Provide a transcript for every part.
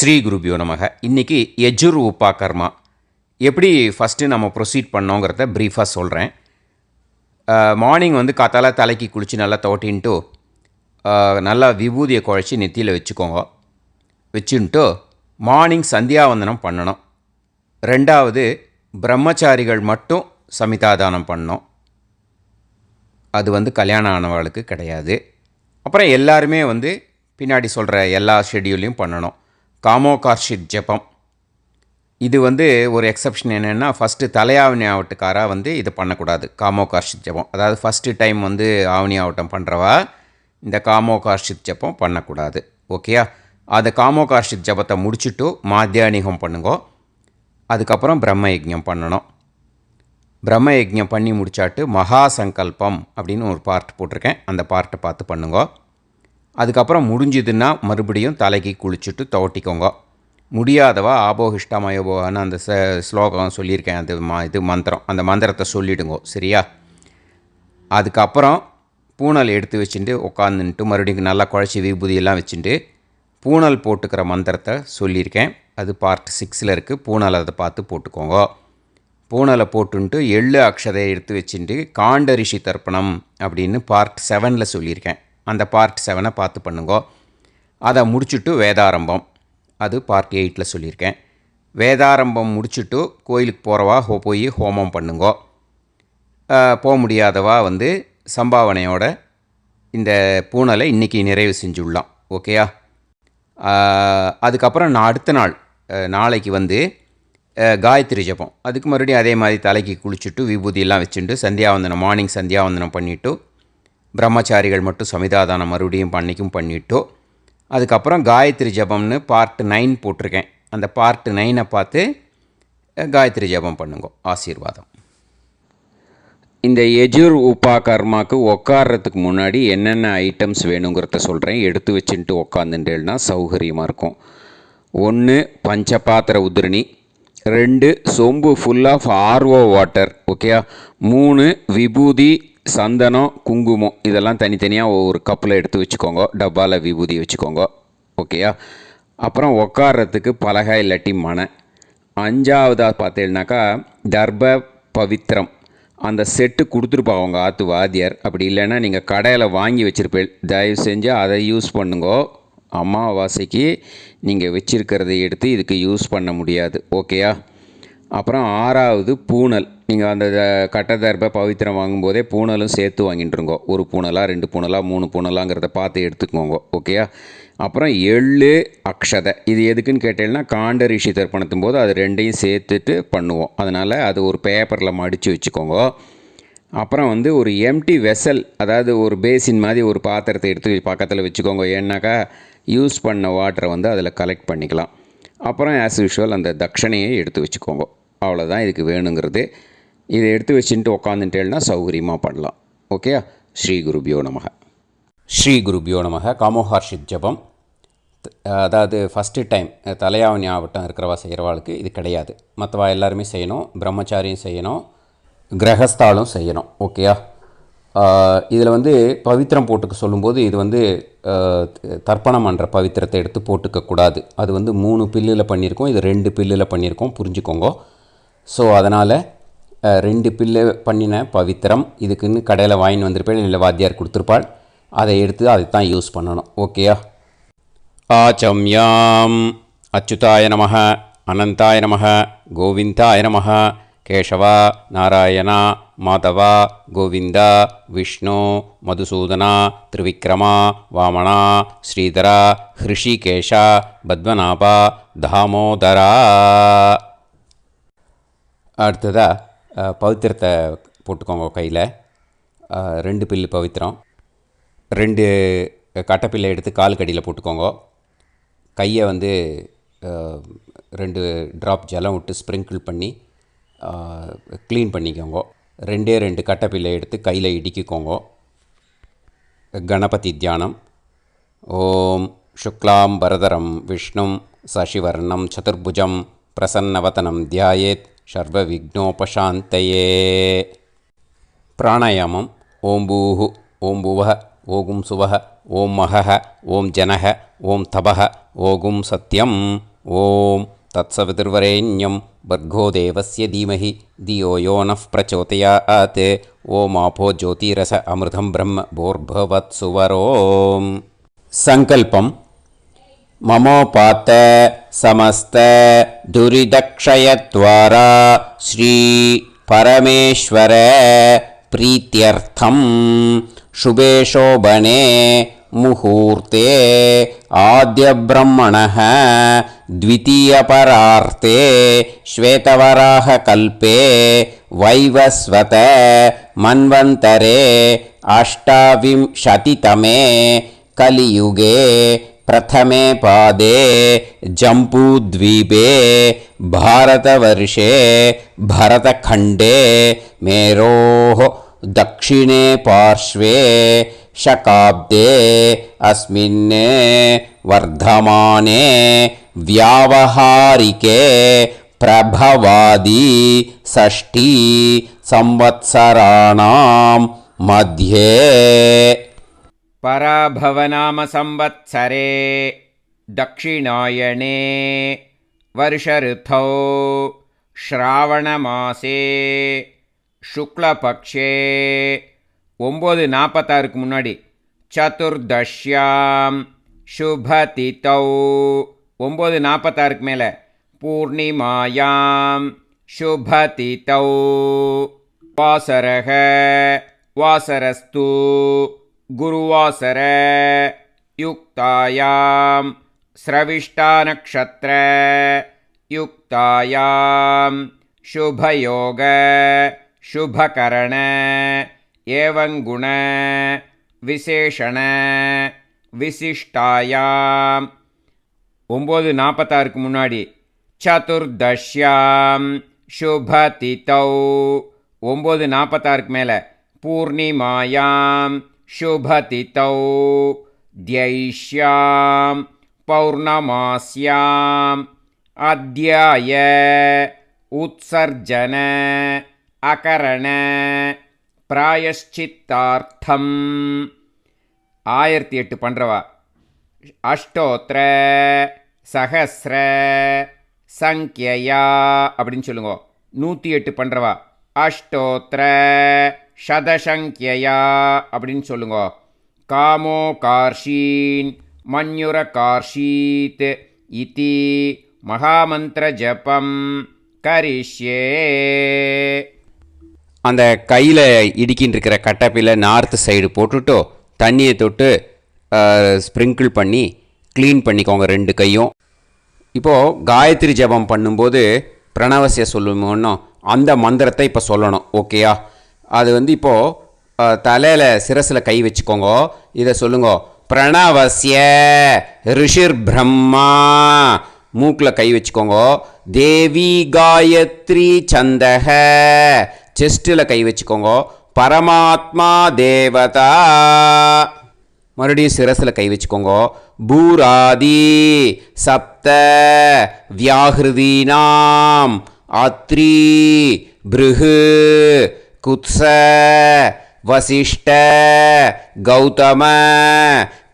ஸ்ரீ குருபியோ நமக. இன்றைக்கி யஜுர் உபாகர்மா எப்படி ஃபஸ்ட்டு நம்ம ப்ரொசீட் பண்ணோங்கிறத ப்ரீஃபாக சொல்கிறேன். மார்னிங் காத்தால தலைக்கு குளித்து நல்லா தோட்டின்ட்டு நல்லா விபூதியை குழச்சி நெத்தியில் வச்சுக்கோங்க. வச்சுன்ட்டு மார்னிங் சந்தியாவந்தனம் பண்ணணும். ரெண்டாவது பிரம்மச்சாரிகள் மட்டும் சமிதாதானம் பண்ணணும். அது கல்யாணம் ஆனவர்களுக்கு கிடையாது. அப்புறம் எல்லாருமே பின்னாடி சொல்கிற எல்லா ஷெட்யூலையும் பண்ணணும். காமோகார்ஷித் ஜபம் இது ஒரு எக்ஸப்ஷன் என்னென்னா, ஃபஸ்ட்டு தலையாவணி ஆவட்டுக்காரா இது பண்ணக்கூடாது. காமோகார்ஷித் ஜபம் அதாவது ஃபஸ்ட்டு டைம் ஆவணி ஆவட்டம் பண்ணுறவா இந்த காமோகார்ஷித் ஜபம் பண்ணக்கூடாது. ஓகேயா? அந்த காமோகார்ஷித் ஜபத்தை முடிச்சுட்டு மாத்தியானிகம் பண்ணுங்கோ. அதுக்கப்புறம் பிரம்ம யஜ்ஞம் பண்ணணும். பிரம்ம யஜ்ஞம் பண்ணி முடிச்சாட்டு மகா சங்கல்பம் அப்படின்னு ஒரு பார்ட் போட்டிருக்கேன். அந்த பார்ட்டை பார்த்து பண்ணுங்கோ. அதுக்கப்புறம் முடிஞ்சுதுன்னா மறுபடியும் தலைக்கு குளிச்சுட்டு துவட்டிக்கோங்க. முடியாதவா ஆபோஹிஷ்டமயோபோகன்னு அந்த ஸ்லோகம் சொல்லியிருக்கேன். இது மந்திரம், அந்த மந்திரத்தை சொல்லிவிடுங்கோ. சரியா? அதுக்கப்புறம் பூனல் எடுத்து வச்சுட்டு உட்காந்துன்ட்டு மறுபடியும் நல்லா குழச்சி விபூதியெல்லாம் வச்சுட்டு பூனல் போட்டுக்கிற மந்திரத்தை சொல்லியிருக்கேன். அது பார்ட் 6 இருக்குது. பூனல் அதை பார்த்து போட்டுக்கோங்க. பூனலை போட்டுன்ட்டு எள்ளு அக்ஷதை எடுத்து வச்சுட்டு காண்ட ரிஷி தர்ப்பணம் அப்படின்னு பார்ட் 7 சொல்லியிருக்கேன். அந்த பார்ட் 7 பார்த்து பண்ணுங்கோ. அதை முடிச்சுட்டு வேதாரம்பம், அது பார்ட் 8 சொல்லியிருக்கேன். வேதாரம்பம் முடிச்சுட்டு கோயிலுக்கு போகிறவா போய் ஹோமம் பண்ணுங்கோ. போக முடியாதவா சம்பாவனையோட இந்த பூனலை இன்றைக்கி நிறைவு செஞ்சுடலாம். ஓகேயா? அதுக்கப்புறம் நான் அடுத்த நாளைக்கு காயத்ரி ஜபம், அதுக்கு மறுபடியும் அதே மாதிரி தலைக்கு குளிச்சுட்டு விபூதியெல்லாம் வச்சுட்டு சந்தியாவந்தனம், மார்னிங் சந்தியாவந்தனம் பண்ணிவிட்டு பிரம்மச்சாரிகள் மட்டும் சமிதாதானம் மறுபடியும் பண்ணிவிட்டு அதுக்கப்புறம் காயத்ரி ஜபம்னு பார்ட் 9 போட்டிருக்கேன். அந்த பார்ட் 9 பார்த்து காயத்ரி ஜபம் பண்ணுங்க. ஆசீர்வாதம். இந்த யஜுர் உபாகர்மாவுக்கு உட்கார்றதுக்கு முன்னாடி என்னென்ன ஐட்டம்ஸ் வேணுங்கிறத சொல்கிறேன். எடுத்து வச்சுட்டு உட்காந்துட்டேன்னா சௌகரியமாக இருக்கும். 1 பஞ்சபாத்திர உதிரணி, 2 சொம்பு ஃபுல் ஆஃப் ஆர்ஓ வாட்டர். ஓகேயா? 3 விபூதி, சந்தனம், குங்குமம் இதெல்லாம் தனித்தனியாக ஒரு கப்பில் எடுத்து வச்சுக்கோங்க. டப்பாவில் விபூதி வச்சுக்கோங்க. ஓகேயா? அப்புறம் உட்கார்றதுக்கு பலகை இல்லாட்டி மனை. 5ஆவதாக பார்த்தீங்கன்னாக்கா தர்ப பவித்திரம், அந்த செட்டு கொடுத்துருப்பாங்க அவங்க ஆற்று வாத்தியார். அப்படி இல்லைன்னா நீங்கள் கடையில் வாங்கி வச்சுருப்பேன். தயவு செஞ்சு அதை யூஸ் பண்ணுங்கோ. அமாவாசைக்கு நீங்கள் வச்சுருக்கிறத எடுத்து இதுக்கு யூஸ் பண்ண முடியாது. ஓகேயா? அப்புறம் 6ஆவது பூனல். நீங்கள் அந்த கட்ட தர்ப பவித்திரம் வாங்கும்போதே பூனலும் சேர்த்து வாங்கிட்டுருங்கோ. 1 பூனலா 2 பூனலா 3 பூனலாங்கிறத பார்த்து எடுத்துக்கோங்க. ஓகேயா? அப்புறம் எள்ளு அக்ஷதை, இது எதுக்குன்னு கேட்டீங்கன்னா காண்ட ரிஷி தர்ப்பணத்தும் போது அது 2ஐயும் சேர்த்துட்டு பண்ணுவோம். அதனால் அது ஒரு பேப்பரில் மடித்து வச்சுக்கோங்க. அப்புறம் ஒரு எம்டி வெசல், அதாவது ஒரு பேசின் மாதிரி ஒரு பாத்திரத்தை எடுத்து பக்கத்தில் வச்சுக்கோங்க. ஏன்னாக்கா யூஸ் பண்ண வாட்டரை அதில் கலெக்ட் பண்ணிக்கலாம். அப்புறம் ஆஸ் யூஷுவல் அந்த தட்சணையை எடுத்து வச்சுக்கோங்க. அவ்வளோதான் இதுக்கு வேணுங்கிறது. இதை எடுத்து வச்சுட்டு உட்காந்துட்டேன்னா சௌகரியமாக பண்ணலாம். ஓகே? ஸ்ரீ குருபியோ நமக. ஸ்ரீ குருபியோ நமக. காமோகார்ஷித் ஜபம் அதாவது ஃபஸ்ட்டு டைம் தலையாவணி ஆவட்டம் இருக்கிறவா செய்கிறவாளுக்கு இது கிடையாது. மற்றவா எல்லாருமே செய்யணும். பிரம்மச்சாரியும் செய்யணும், கிரகஸ்தாலும் செய்யணும். ஓகேயா? இதில் பவித்திரம் போட்டுக்க சொல்லும்போது இது தர்ப்பணம் பண்ணுற பவித்திரத்தை எடுத்து போட்டுக்கக்கூடாது. அது 3 பில்லில் பண்ணியிருக்கோம், இது 2 பில்லில் பண்ணியிருக்கோம். புரிஞ்சுக்கோங்க. ஸோ அதனால் 2 பில்லு பண்ணின பவித்திரம் இதுக்குன்னு கடையில் வாங்கி வந்திருப்பேன், இல்லை வாத்தியார் கொடுத்துருப்பாள். அதை எடுத்து அதைத்தான் யூஸ் பண்ணணும். ஓகேயா? ஆச்சம்யாம் அச்சுதாய நமஹ, அனந்தாய நமஹ, கோவிந்தாய நமஹ, கேசவா, நாராயணா, மாதவா, கோவிந்தா, விஷ்ணு, மதுசூதனா, திரிவிக்ரமா, வாமனா, ஸ்ரீதரா, ஹிருஷிகேஷா, பத்மநாபா, தாமோதரா. அடுத்ததாக பவித்திரத்தை போட்டுக்கோங்க. கையில் 2 பில்லு பவித்திரம், 2 கட்டைப்பில்லை எடுத்து கால் கடியில் போட்டுக்கோங்க. கையை 2 ட்ராப் ஜலம் விட்டு ஸ்ப்ரிங்கிள் பண்ணி க்ளீன் பண்ணிக்கோங்க. 2 கட்டைப்பில்லை எடுத்து கையில் இடிக்கிக்கோங்க. கணபதி தியானம். ஓம் சுக்லாம் பரதரம் விஷ்ணும் சசிவர்ணம் சதுர்புஜம் பிரசன்னவதனம் தியாயேத் சர்வ விக்னோபசாந்தயே. பிராணாயாமம். ஓம் பூஹு, ஓம் புவஹ, ஓகும் சுவஹ, ஓம் மஹஹ, ஓம் ஜனஹ, ஓம் தபஹ, ஓகும் சத்யம். ஓம் தத்சவிதுர்வரேண்யம் பர்கோ தேவஸ்ய தீமஹி தியோ யோ நः பிரச்சோதயாத் ஓம் ஆபோ ஜோதிரச அமிர்தம் பிரம்ம போர்பவத் சுவரோம். சங்கல்பம். மமோபாத்த சமஸ்த துரிதக்ஷயத்வாரா ஸ்ரீ பரமேஸ்வர प्रीत्यर्थं शुभे शोभने मुहूर्ते आद्यब्रह्मणः द्वितीयपरार्ते श्वेतवराहकल्पे वैवस्वत मन्वन्तरे अष्टाविंशतितमे कलियुगे प्रथमे पादे जम्बूद्वीपे भारतवर्षे भरतखण्डे मेरोः दक्षिणे पार्श्वे शकाब्दे अस्मिन् वर्धमाने व्यावहारिके प्रभवादि षष्ठी संवत्सराणां मध्ये पराभवनाम संवत्सरे दक्षिणायणे वर्षऋतौ श्रावणमासे शुक्लपक्षे 9:46 முன்னாடி சதுர்தஷ்யாம் शुभतिथौ 9:46 மேலே பூர்ணிமாயாம் शुभतिथौ वासरः वासरस्तु गुरुवासर युक्तायां स्रविष्टानक्षत्र युक्तायां शुभयोग शुभकरण एवं गुण विशेषण विशिष्टायां 9:46 முன்னாடி சதுர்தஷ்யாம் शुभतिथौ 9:46 மேலே பூர்ணிமாயாம் शुभतिथौ द्यैष्यां पौर्णमास्याम् अध्याय उत्सर्जन अकरण प्रायश्चित्तार्थं 1008 பண்ணுறவா அஷ்டோத்திர சஹஸ்ர சங்கியா அப்படின்னு சொல்லுங்க. 108 பண்ணுறவா அஷ்டோத்திர शतसंख्यया அப்படின்னு சொல்லுங்க. कामो कार्षीन् मन्युर कार्षीत् इति महामंत्र जपम करिष्ये. அந்த கையில் இடிக்கின்னு இருக்கிற கட்டப்பில் நார்த்து சைடு போட்டுட்டோ தண்ணியை தொட்டு ஸ்ப்ரிங்கிள் பண்ணி க்ளீன் பண்ணிக்கோங்க 2 கையும். இப்போது காயத்ரி ஜபம் பண்ணும்போது பிரணவசிய சொல்லுவோன்னோ அந்த மந்திரத்தை இப்போ சொல்லணும். ஓகேயா? அது இப்போது தலையில் சிரசில் கை வச்சுக்கோங்க. இதை சொல்லுங்க. பிரணவசிய ரிஷிர் பிரம்மா. மூக்கில் கை வச்சுக்கோங்க. தேவி காயத்ரி சந்தக. செஸ்ட்டில் கை வச்சுக்கோங்க. பரமாத்மா தேவதா. மறுபடியும் சிரசில் கை வச்சுக்கோங்க. பூராதி சப்த வியாஹிருதீனாம் அத்ரி பிருஹு குத்ஸ வசிஷ்ட கௌதம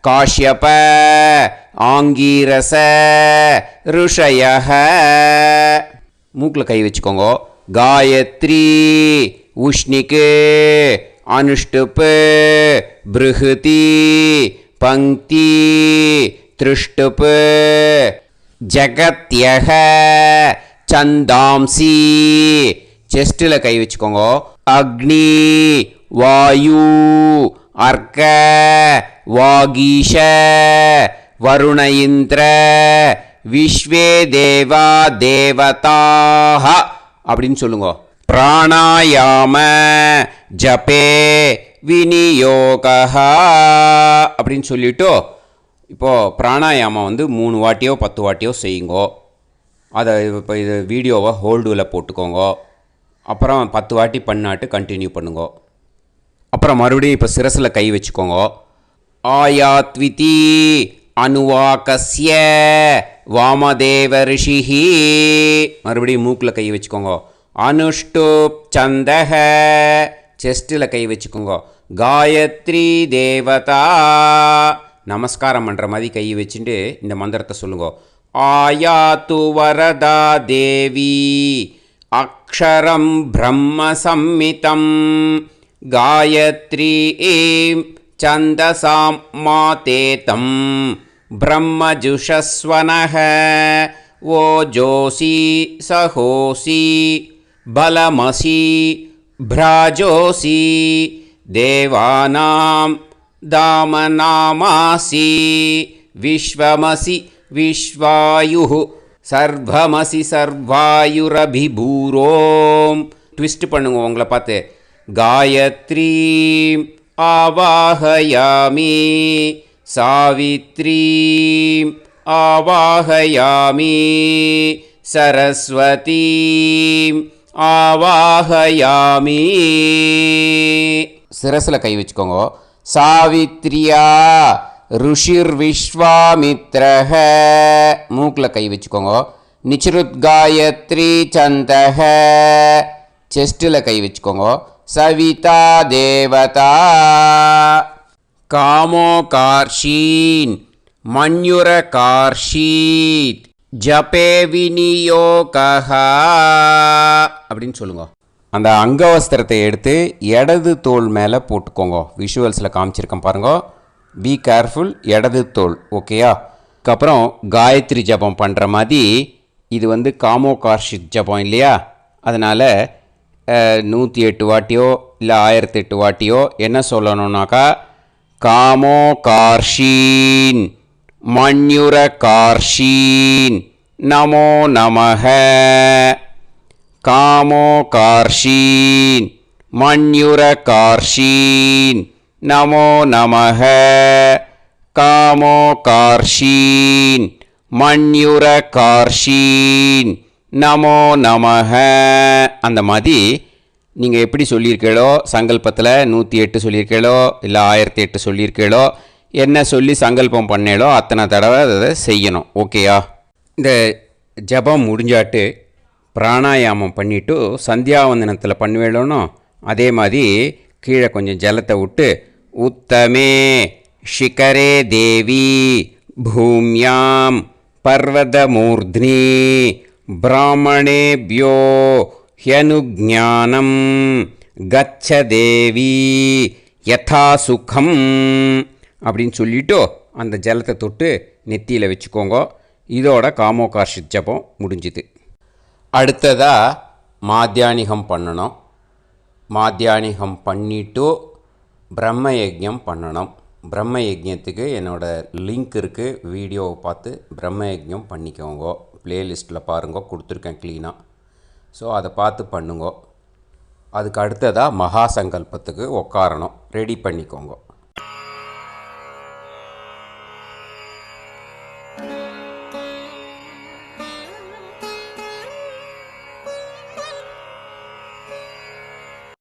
காஷ்யப ஆங்கீரச ருஷயஹ. மூக்கில் கை வச்சுக்கோங்க. காயத்ரி உஷ்ணிக்கு அனுஷ்டுப்பு பிருஹதி பங்கி திருஷ்டுப்பு ஜகத்யஹ சந்தாம்சி. செஸ்ட்டில் கை வச்சுக்கோங்க. அக்னி வாயு அர்க்க வாகீஷ வருண இந்திர விஸ்வே தேவா தேவதாக அப்படின்னு சொல்லுங்க. பிராணாயாம ஜபே விநியோகா அப்படின்னு சொல்லிவிட்டு இப்போது பிராணாயாமம் 3 வாட்டியோ 10 வாட்டியோ செய்யுங்கோ. அதை இப்போ இது வீடியோவை ஹோல்டில் போட்டுக்கோங்க. அப்புறம் 10 வாட்டி பண்ணாட்டு கண்டினியூ பண்ணுங்க. அப்புறம் மறுபடியும் இப்போ சிரசில் கை வச்சுக்கோங்க. ஆயாத்விதி அனுவாகஸ்ய வாமதேவ ரிஷிஹி. மறுபடியும் மூக்கில் கை வச்சுக்கோங்க. அனுஷ்டுப் சந்தக. செஸ்ட்டில் கை வச்சுக்கோங்க. காயத்ரி தேவதா. நமஸ்காரம் பண்ணுற மாதிரி கை வச்சுட்டு இந்த மந்திரத்தை சொல்லுங்க. आयातु वरदा देवी अक्षरं ब्रह्मसंहितं गायत्री ऐं छन्दसां मातेतं ब्रह्मजुषस्वनः ओजोषि सहोषि बलमसि भ्राजोषि देवानां दामनामासि विश्वमसि विश्वायुः सर्वमसि सर्वायुरभिभूरोम ட்விஸ்ட் பண்ணுங்க உங்களை பார்த்து காயத்ரீம் ஆவாஹயாமி சாவித்ரீம் ஆவாஹயாமி சரஸ்வதீம் ஆவாஹயாமி சிரசில் கை வச்சுக்கோங்க சாவித்ரியா ருஷிர் விஸ்வாமித்ரஹ மூக்கில் கை வச்சுக்கோங்க நிச்ருத் காயத்ரி சந்தஹ செஸ்ட்டில் கை வச்சுக்கோங்க சவிதா தேவதா காமோ கார்ஷீன் மன்யுர கார்ஷீத் ஜபே விநியோகஹ அப்படின்னு சொல்லுங்க. அந்த அங்கவஸ்திரத்தை எடுத்து இடது தோள் மேலே போட்டுக்கோங்க. விஷுவல்ஸில் காமிச்சிருக்கேன் பாருங்க. பி கேர்ஃபுல், இடது தோள். ஓகேயா? அதுக்கப்புறம் காயத்ரி ஜபம் பண்ணுற மாதிரி இது வந்து காமோ கார்ஷிக் ஜபம் இல்லையா? அதனால் 108 வாட்டியோ இல்லை 1008 வாட்டியோ என்ன சொல்லணும்னாக்கா காமோ கார்ஷீன் மன்யுர கார்ஷீன் நமோ நமஹ காமோ கார்ஷீன் மன்யுர கார்ஷீன் நமோ நமஹ காமோ கார்ஷீன் மன்யுர கார்ஷீன் நமோ நமஹ. அந்த மாதிரி நீங்கள் எப்படி சொல்லியிருக்கீங்களோ சங்கல்பத்தில் 108 சொல்லியிருக்கீங்களோ இல்லை 1008 சொல்லியிருக்கீங்களோ என்ன சொல்லி சங்கல்பம் பண்ணேளோ அத்தனை தடவை அதை செய்யணும். ஓகேயா? இந்த ஜபம் முடிஞ்சாட்டு பிராணாயாமம் பண்ணிவிட்டு சந்தியாவந்தனத்தில் பண்ணுவேளோனோ அதே மாதிரி கீழே கொஞ்சம் ஜலத்தை விட்டு உத்தமே ஷிகரே தேவி பூமியாம் பர்வதமூர்த்னி பிராமணேபியோ ஹ்யனுஜானம் கச்ச தேவி யதா சுகம் அப்படின்னு சொல்லிவிட்டு அந்த ஜலத்தை தொட்டு நெத்தியில் வச்சுக்கோங்க. இதோட காமோகார்ஷித் ஜபம் முடிஞ்சுது. அடுத்ததாக மாத்தியானிகம் பண்ணணும். மாத்தியானிகம் பண்ணிவிட்டு பிரம்ம யஜ்ஞம் பண்ணணும். பிரம்ம யஜ்ஞத்துக்கு என்னோடய லிங்க் இருக்குது, வீடியோவை பார்த்து பிரம்ம யஜ்ஞம் பண்ணிக்கோங்க. ப்ளேலிஸ்ட்டில் பாருங்க, கொடுத்துருக்கேன் க்ளீனாக. ஸோ அதை பார்த்து பண்ணுங்க. அதுக்கு அடுத்ததாக மகா சங்கல்பத்துக்கு உட்காரணும், ரெடி பண்ணிக்கோங்க.